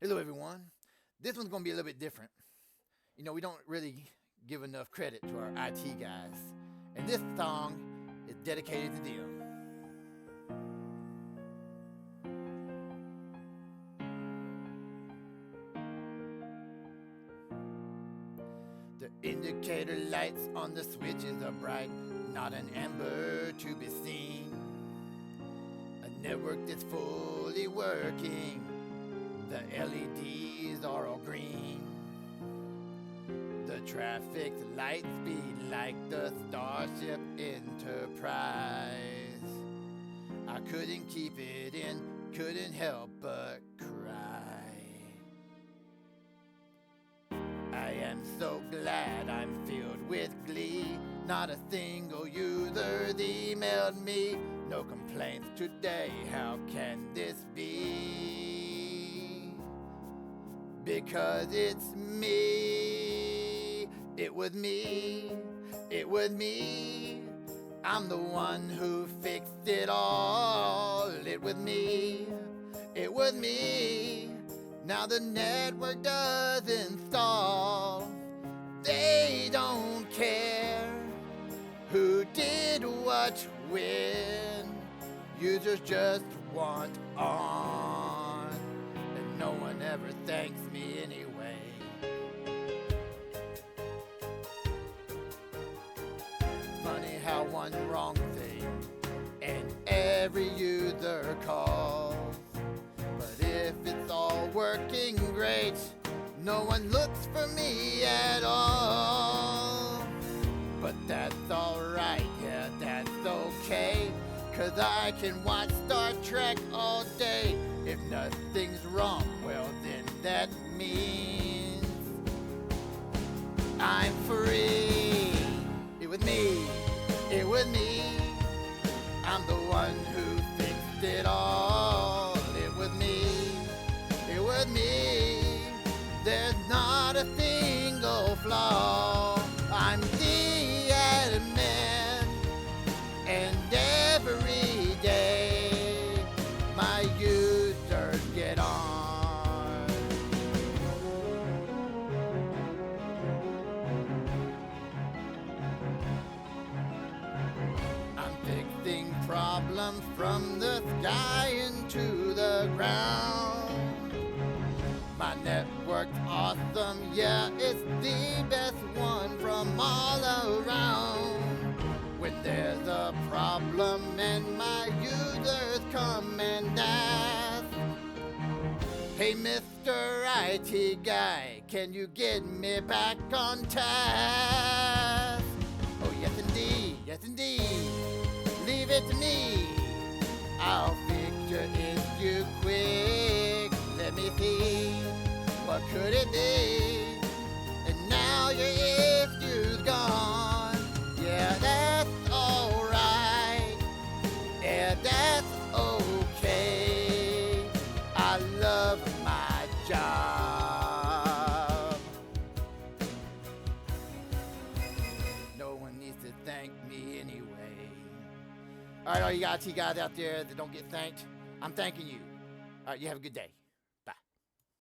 Hello, everyone. This one's going to be a little bit different. You know, we don't really give enough credit to our IT guys. And this song is dedicated to them. The indicator lights on the switches are bright, not an amber to be seen. A network that's fully working. The LEDs are all green. The traffic lights speed like the Starship Enterprise. I couldn't keep it in, couldn't help but cry. I am so glad I'm filled with glee. Not a single user emailed me. No complaints today, how can this be? Because it's me. It was me. It was me. I'm the one who fixed it all. It was me. It was me. Now the network does install. They don't care who did what when. Users just want on, and no one ever thanks me anyway. Funny how one wrong thing and every user calls. But if it's all working great, no one looks for me at all. But that's alright, yeah, that's okay, 'cause I can watch Star Trek all day. If nothing's wrong, well then that means I'm free. It was me, it was me. I'm the one who fixed it all. It was me, it was me. There's not a single flaw. I'm the admin, and every day my users get on. I'm fixing problems from the sky into the ground. My network's awesome, yeah, it's the best one from all around. When there's a problem and my users come and ask, hey Mr. IT guy, can you get me back on task? Oh yes indeed, leave it to me. I'll fix your issue quick. Let me see, what could it be? And now your issue's gone. Yeah, that's alright. Yeah, that's okay. I love my job. No one needs to thank me anyway. Alright, all you IT guys out there that don't get thanked, I'm thanking you. Alright, you have a good day.